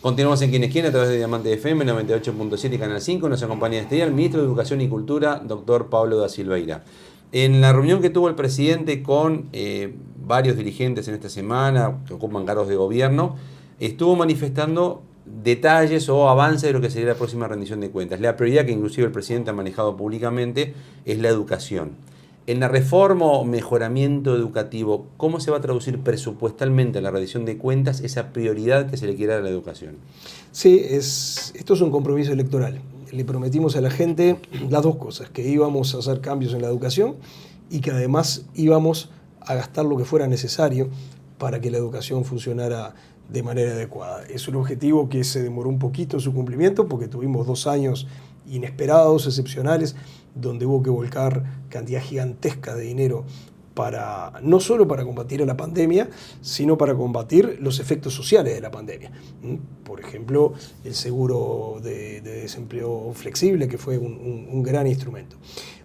Continuamos en Quién es Quién a través de Diamante FM 98.7 y Canal 5. Nos acompaña este día el ministro de Educación y Cultura, doctor Pablo da Silveira. En la reunión que tuvo el presidente con varios dirigentes en esta semana que ocupan cargos de gobierno, estuvo manifestando detalles o avances de lo que sería la próxima rendición de cuentas. La prioridad que inclusive el presidente ha manejado públicamente es la educación. En la reforma o mejoramiento educativo, ¿cómo se va a traducir presupuestalmente en la rendición de cuentas esa prioridad que se le quiere dar a la educación? Sí, esto es un compromiso electoral. Le prometimos a la gente las dos cosas, que íbamos a hacer cambios en la educación y que además íbamos a gastar lo que fuera necesario para que la educación funcionara de manera adecuada. Es un objetivo que se demoró un poquito en su cumplimiento porque tuvimos 2 años inesperados, excepcionales, donde hubo que volcar cantidad gigantesca de dinero no solo para combatir a la pandemia, sino para combatir los efectos sociales de la pandemia. Por ejemplo, el seguro de desempleo flexible, que fue un gran instrumento.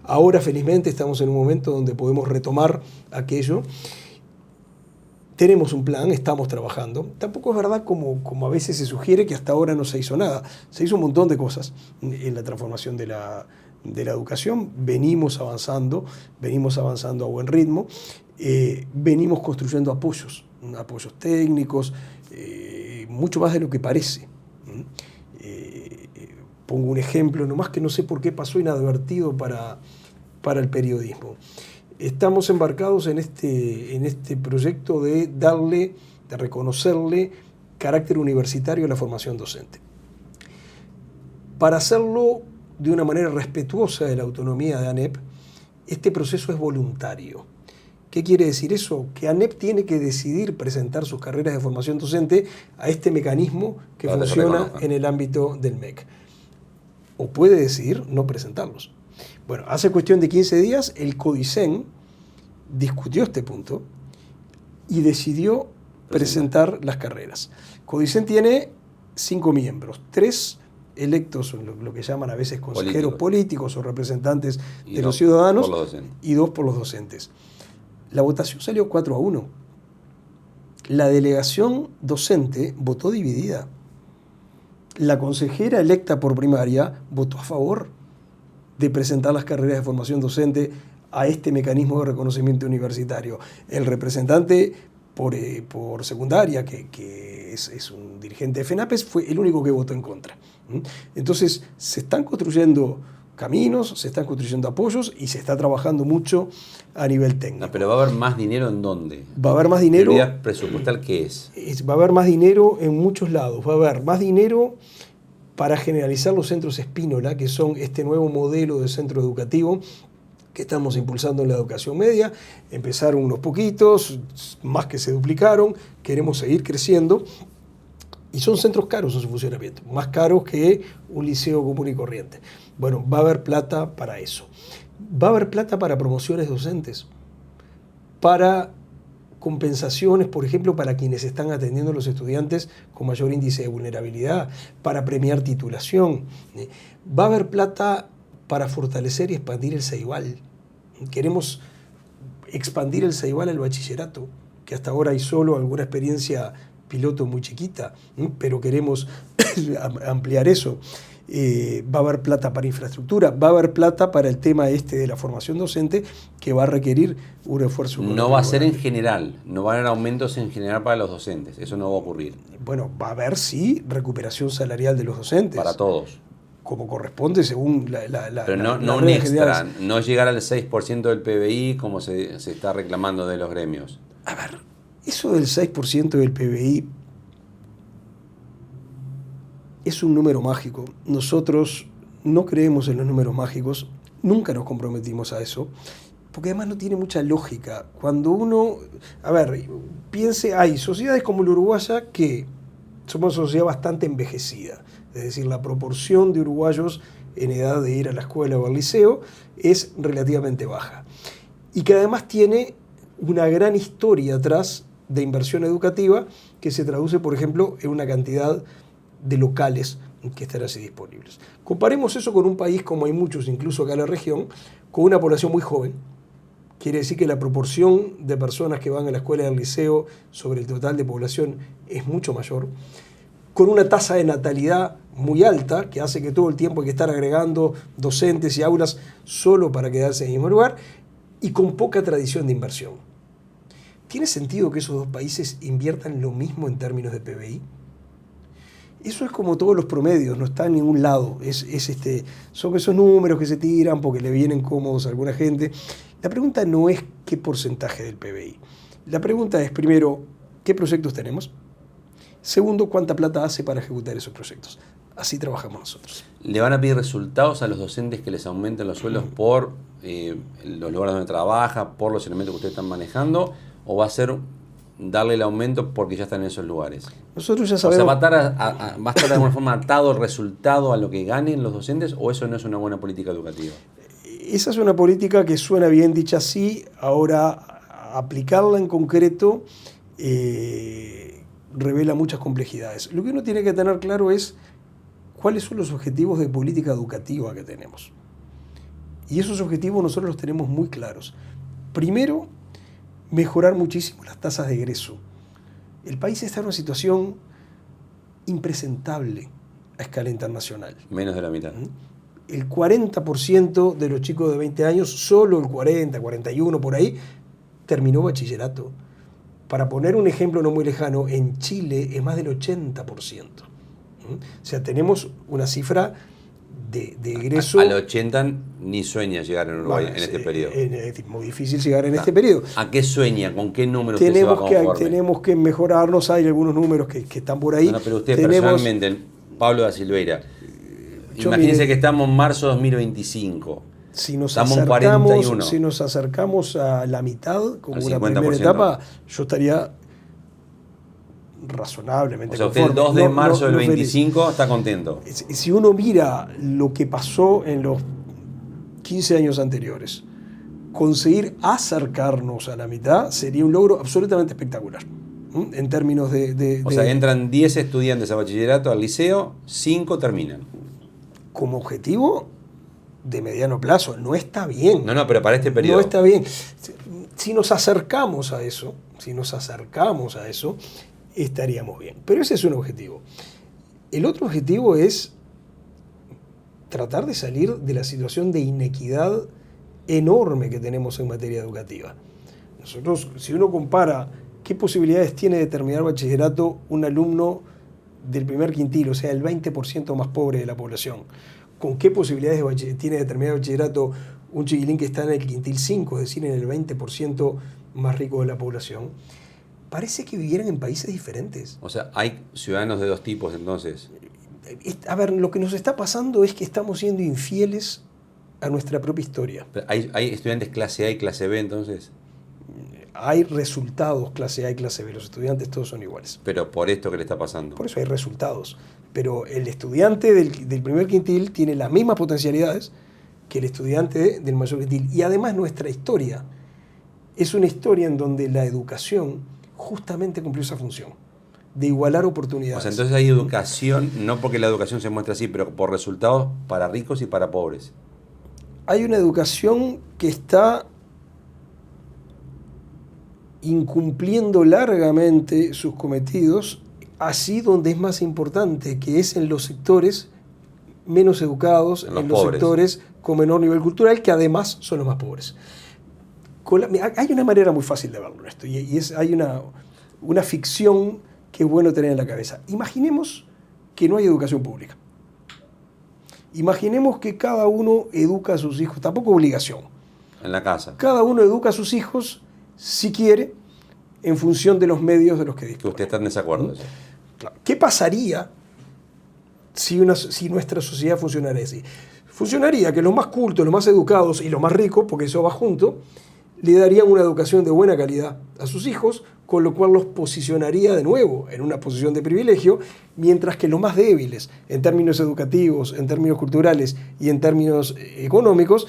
Ahora, felizmente, estamos en un momento donde podemos retomar aquello. Tenemos un plan, estamos trabajando. Tampoco es verdad como a veces se sugiere que hasta ahora no se hizo nada. Se hizo un montón de cosas en la transformación de la educación. Venimos avanzando a buen ritmo. Venimos construyendo apoyos técnicos, mucho más de lo que parece. Pongo un ejemplo, nomás que no sé por qué pasó inadvertido para el periodismo. Estamos embarcados en este proyecto de reconocerle carácter universitario a la formación docente. Para hacerlo de una manera respetuosa de la autonomía de ANEP, este proceso es voluntario. ¿Qué quiere decir eso? Que ANEP tiene que decidir presentar sus carreras de formación docente a este mecanismo que funciona en el ámbito del MEC. O puede decidir no presentarlos. Bueno, hace cuestión de 15 días el CODICEN discutió este punto y decidió presentar las carreras. CODICEN tiene 5 miembros, 3 electos, lo que llaman a veces consejeros políticos o representantes de los ciudadanos, y 2 por los docentes. La votación salió 4-1. La delegación docente votó dividida. La consejera electa por primaria votó a favor de presentar las carreras de formación docente a este mecanismo de reconocimiento universitario. El representante por secundaria, que es un dirigente de FENAPES, fue el único que votó en contra. Entonces, se están construyendo caminos, se están construyendo apoyos y se está trabajando mucho a nivel técnico. No, pero ¿va a haber más dinero en dónde? Va a haber más dinero. ¿Prioridad presupuestal qué es? Va a haber más dinero en muchos lados. Va a haber más dinero para generalizar los centros Espínola, que son este nuevo modelo de centro educativo que estamos impulsando en la educación media. Empezaron unos poquitos, más que se duplicaron, queremos seguir creciendo. Y son centros caros en su funcionamiento, más caros que un liceo común y corriente. Bueno, va a haber plata para eso. Va a haber plata para promociones docentes, para compensaciones, por ejemplo, para quienes están atendiendo a los estudiantes con mayor índice de vulnerabilidad, para premiar titulación. Va a haber plata para fortalecer y expandir el CEIBAL. Queremos expandir el CEIBAL al bachillerato, que hasta ahora hay solo alguna experiencia piloto muy chiquita, pero queremos ampliar eso. Va a haber plata para infraestructura, va a haber plata para el tema de la formación docente, que va a requerir un esfuerzo. No va a ser en general, no van a haber aumentos en general para los docentes, eso no va a ocurrir. Bueno, va a haber sí recuperación salarial de los docentes. Para todos. Como corresponde según pero no un extra, no llegar al 6% del PBI como se está reclamando de los gremios. A ver, eso del 6% del PBI es un número mágico. Nosotros no creemos en los números mágicos, nunca nos comprometimos a eso, porque además no tiene mucha lógica. Cuando uno, piense, hay sociedades como la uruguaya que somos una sociedad bastante envejecida, es decir, la proporción de uruguayos en edad de ir a la escuela o al liceo es relativamente baja, y que además tiene una gran historia atrás de inversión educativa que se traduce, por ejemplo, en una cantidad de locales que están así disponibles. Comparemos eso con un país, como hay muchos, incluso acá en la región, con una población muy joven. Quiere decir que la proporción de personas que van a la escuela y al liceo sobre el total de población es mucho mayor. con una tasa de natalidad muy alta, que hace que todo el tiempo hay que estar agregando docentes y aulas solo para quedarse en el mismo lugar, y con poca tradición de inversión. ¿Tiene sentido que esos dos países inviertan lo mismo en términos de PBI? Eso es como todos los promedios, no está en ningún lado. Son esos números que se tiran porque le vienen cómodos a alguna gente. La pregunta no es qué porcentaje del PBI. La pregunta es, primero, ¿qué proyectos tenemos? Segundo, ¿cuánta plata hace para ejecutar esos proyectos? Así trabajamos nosotros. ¿Le van a pedir resultados a los docentes que les aumenten los sueldos por los lugares donde trabaja, por los elementos que ustedes están manejando? ¿O va a ser darle el aumento porque ya están en esos lugares? Nosotros ya sabemos... O sea, ¿va a estar de alguna forma atado el resultado a lo que ganen los docentes o eso no es una buena política educativa? Esa es una política que suena bien dicha así, ahora aplicarla en concreto revela muchas complejidades. Lo que uno tiene que tener claro es cuáles son los objetivos de política educativa que tenemos. Y esos objetivos nosotros los tenemos muy claros. Primero, mejorar muchísimo las tasas de egreso. El país está en una situación impresentable a escala internacional. Menos de la mitad. El 40% de los chicos de 20 años, solo el 40, 41 por ahí, terminó bachillerato. Para poner un ejemplo no muy lejano, en Chile es más del 80%. O sea, tenemos una cifra de egreso... Al 80 ni sueña llegar en Uruguay en este periodo. Es muy difícil llegar en este periodo. ¿A qué sueña? ¿Con qué números usted se va conforme? Tenemos que mejorarnos, hay algunos números que están por ahí. No, pero usted personalmente, Pablo da Silveira, imagínense que estamos en marzo de 2025. Si nos acercamos a la mitad, como una primera etapa, yo estaría razonablemente conforme. Usted el 2 de marzo del 25 feliz. Está contento. Si uno mira lo que pasó en los 15 años anteriores, conseguir acercarnos a la mitad sería un logro absolutamente espectacular. En términos de... O sea, entran 10 estudiantes a bachillerato, al liceo, 5 terminan. Como objetivo de mediano plazo, no está bien. No, pero para este periodo. No está bien. Si nos acercamos a eso, estaríamos bien. Pero ese es un objetivo. El otro objetivo es tratar de salir de la situación de inequidad enorme que tenemos en materia educativa. Nosotros, si uno compara qué posibilidades tiene de terminar bachillerato un alumno del primer quintil, o sea, el 20% más pobre de la población, con qué posibilidades tiene de terminar bachillerato un chiquilín que está en el quintil 5, es decir, en el 20% más rico de la población, parece que vivieran en países diferentes. O sea, hay ciudadanos de dos tipos entonces. A ver, lo que nos está pasando es que estamos siendo infieles a nuestra propia historia. ¿Hay estudiantes clase A y clase B entonces? Hay resultados clase A y clase B, los estudiantes todos son iguales. Pero por esto que le está pasando. Por eso hay resultados. Pero el estudiante del primer quintil tiene las mismas potencialidades que el estudiante del mayor quintil. Y además nuestra historia es una historia en donde la educación justamente cumplió esa función, de igualar oportunidades. O sea, entonces hay educación, no porque la educación se muestre así, pero por resultados para ricos y para pobres. Hay una educación que está incumpliendo largamente sus cometidos, así donde es más importante, que es en los sectores menos educados, en los sectores con menor nivel cultural, que además son los más pobres. Hay una manera muy fácil de verlo esto, hay una ficción que es bueno tener en la cabeza. Imaginemos que no hay educación pública. Imaginemos que cada uno educa a sus hijos, tampoco obligación. En la casa. Cada uno educa a sus hijos, si quiere, en función de los medios de los que dispone. Que usted está en desacuerdo. Claro. ¿Qué pasaría si nuestra sociedad funcionara así? Funcionaría que los más cultos, los más educados y los más ricos, porque eso va junto, le darían una educación de buena calidad a sus hijos, con lo cual los posicionaría de nuevo en una posición de privilegio, mientras que los más débiles, en términos educativos, en términos culturales y en términos económicos,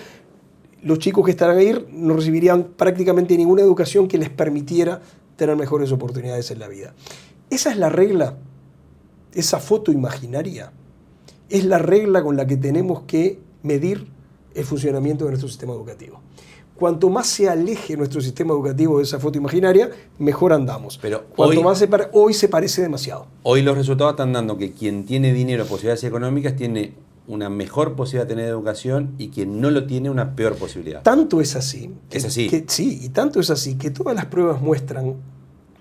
los chicos que estarán ahí no recibirían prácticamente ninguna educación que les permitiera tener mejores oportunidades en la vida. Esa es la regla, esa foto imaginaria, es la regla con la que tenemos que medir el funcionamiento de nuestro sistema educativo. cuanto más se aleje nuestro sistema educativo de esa foto imaginaria, mejor andamos. Pero hoy se parece demasiado. Hoy los resultados están dando que quien tiene dinero, posibilidades económicas, tiene una mejor posibilidad de tener educación y quien no lo tiene una peor posibilidad. Tanto es así. Es así. Sí, y tanto es así que todas las pruebas muestran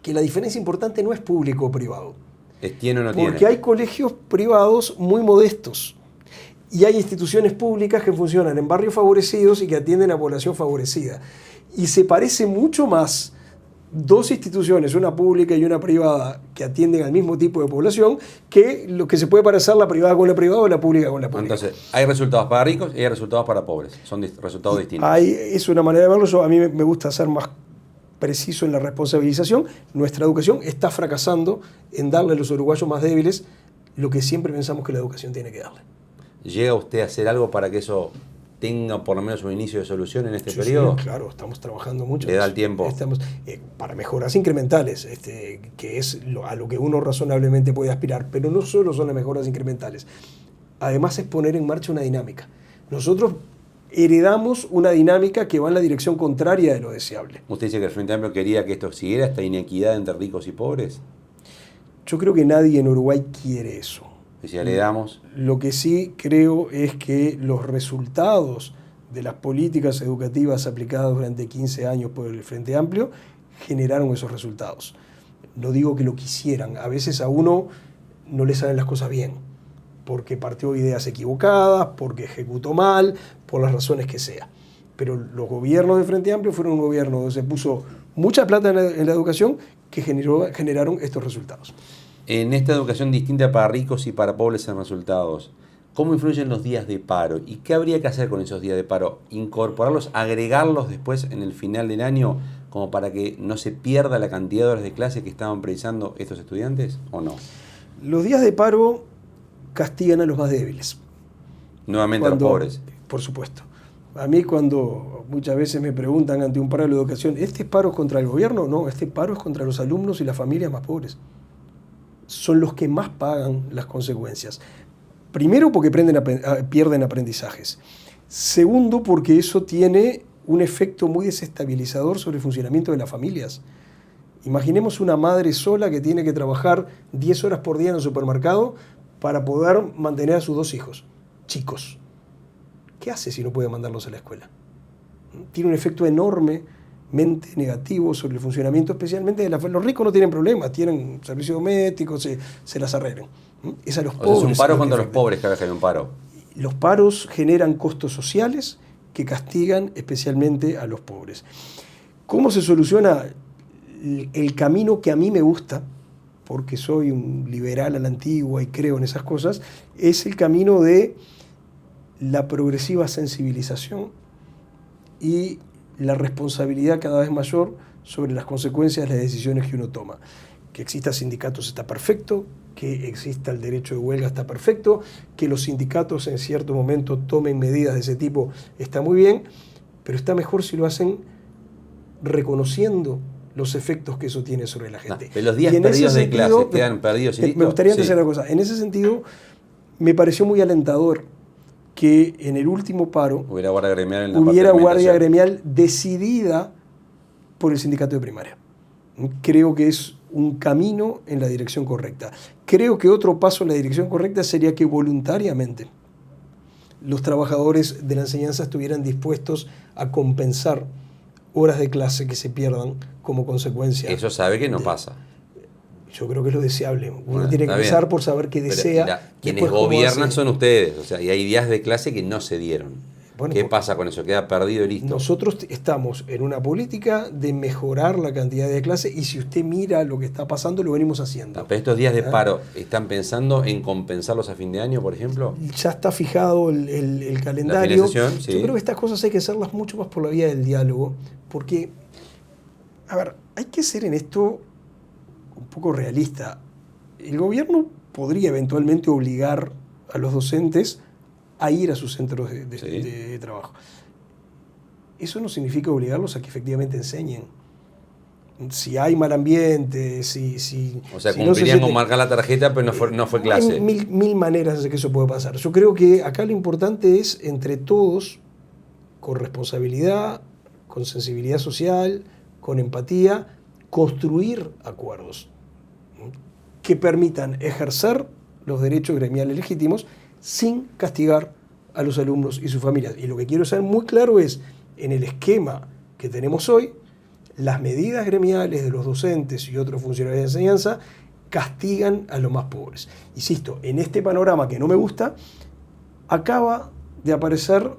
que la diferencia importante no es público o privado. Es tiene o no tiene. Porque hay colegios privados muy modestos y hay instituciones públicas que funcionan en barrios favorecidos y que atienden a población favorecida. Y se parece mucho más dos instituciones, una pública y una privada, que atienden al mismo tipo de población, que lo que se puede parecer la privada con la privada o la pública con la pública. Entonces, hay resultados para ricos y hay resultados para pobres. Son resultados distintos. Es una manera de verlo. A mí me gusta ser más preciso en la responsabilización. Nuestra educación está fracasando en darle a los uruguayos más débiles lo que siempre pensamos que la educación tiene que darle. ¿Llega usted a hacer algo para que eso tenga por lo menos un inicio de solución en este periodo? Sí, claro, estamos trabajando mucho. ¿Le da el tiempo? Estamos para mejoras incrementales, que es a lo que uno razonablemente puede aspirar, pero no solo son las mejoras incrementales. Además es poner en marcha una dinámica. Nosotros heredamos una dinámica que va en la dirección contraria de lo deseable. ¿Usted dice que el Frente Amplio quería que esto siguiera, esta inequidad entre ricos y pobres? Yo creo que nadie en Uruguay quiere eso. Y si le damos... Lo que sí creo es que los resultados de las políticas educativas aplicadas durante 15 años por el Frente Amplio generaron esos resultados. No digo que lo quisieran, a veces a uno no le salen las cosas bien, porque partió ideas equivocadas, porque ejecutó mal, por las razones que sea. Pero los gobiernos de Frente Amplio fueron un gobierno donde se puso mucha plata en la educación que generaron estos resultados. En esta educación distinta para ricos y para pobres en resultados, ¿cómo influyen los días de paro? ¿Y qué habría que hacer con esos días de paro? ¿Incorporarlos, agregarlos después en el final del año como para que no se pierda la cantidad de horas de clase que estaban precisando estos estudiantes o no? Los días de paro castigan a los más débiles. Nuevamente a los pobres. Por supuesto. A mí cuando muchas veces me preguntan ante un paro de la educación, ¿este paro es contra el gobierno? No, este paro es contra los alumnos y las familias más pobres. Son los que más pagan las consecuencias. Primero porque pierden aprendizajes. Segundo porque eso tiene un efecto muy desestabilizador sobre el funcionamiento de las familias. Imaginemos una madre sola que tiene que trabajar 10 horas por día en el supermercado para poder mantener a sus 2 hijos, chicos. ¿Qué hace si no puede mandarlos a la escuela? Tiene un efecto enormemente negativo sobre el funcionamiento, especialmente de los ricos no tienen problemas, tienen servicio doméstico, se las arreglan. Es a los pobres. Es un paro contra los pobres cada vez que hay un paro. Los paros generan costos sociales que castigan especialmente a los pobres. ¿Cómo se soluciona? El camino que a mí me gusta, porque soy un liberal a la antigua y creo en esas cosas, es el camino de la progresiva sensibilización y la responsabilidad cada vez mayor sobre las consecuencias de las decisiones que uno toma. Que exista sindicatos está perfecto, que exista el derecho de huelga está perfecto, que los sindicatos en cierto momento tomen medidas de ese tipo está muy bien, pero está mejor si lo hacen reconociendo los efectos que eso tiene sobre la gente. Pero los días perdidos de clase quedan perdidos y listo. Me gustaría decir una cosa. En ese sentido, me pareció muy alentador que en el último paro hubiera guardia gremial, gremial decidida por el sindicato de primaria. Creo que es un camino en la dirección correcta. Creo que otro paso en la dirección correcta sería que voluntariamente los trabajadores de la enseñanza estuvieran dispuestos a compensar horas de clase que se pierdan como consecuencia. Eso sabe que no pasa. Yo creo que es lo deseable. Uno tiene que empezar por saber qué desea. Quienes gobiernan son ustedes. O sea, y hay días de clase que no se dieron. Bueno, ¿qué pasa con eso? Queda perdido y listo. Nosotros estamos en una política de mejorar la cantidad de clase y si usted mira lo que está pasando, lo venimos haciendo. Pero estos días de paro, ¿están pensando en compensarlos a fin de año, por ejemplo? Ya está fijado el calendario. La financiación, sí. Yo creo que estas cosas hay que hacerlas mucho más por la vía del diálogo, porque, a ver, hay que ser en esto un poco realista. El gobierno podría eventualmente obligar a los docentes a ir a sus centros de trabajo. Eso no significa obligarlos a que efectivamente enseñen. Si hay mal ambiente, o sea, cumplirían con marcar la tarjeta, pero no fue clase. Hay mil maneras de que eso puede pasar. Yo creo que acá lo importante es, entre todos, con responsabilidad, con sensibilidad social, con empatía, construir acuerdos que permitan ejercer los derechos gremiales legítimos sin castigar a los alumnos y sus familias. Y lo que quiero ser muy claro es, en el esquema que tenemos hoy, las medidas gremiales de los docentes y otros funcionarios de enseñanza castigan a los más pobres. Insisto, en este panorama que no me gusta, acaba de aparecer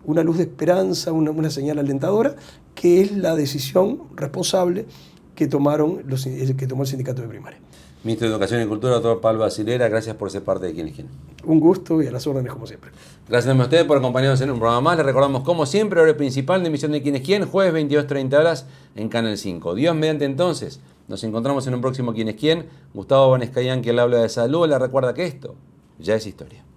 una luz de esperanza, una señal alentadora, que es la decisión responsable que tomó el sindicato de primaria. Ministro de Educación y Cultura, doctor Pablo Basilera, gracias por ser parte de Quién es Quién. Un gusto y a las órdenes como siempre. Gracias a ustedes por acompañarnos en un programa más. Les recordamos, como siempre, el horario principal de emisión de Quién es Quién, jueves 22:30 horas en Canal 5. Dios mediante entonces, nos encontramos en un próximo Quién es Quién. Gustavo Banescayan, que le habla de salud, le recuerda que esto ya es historia.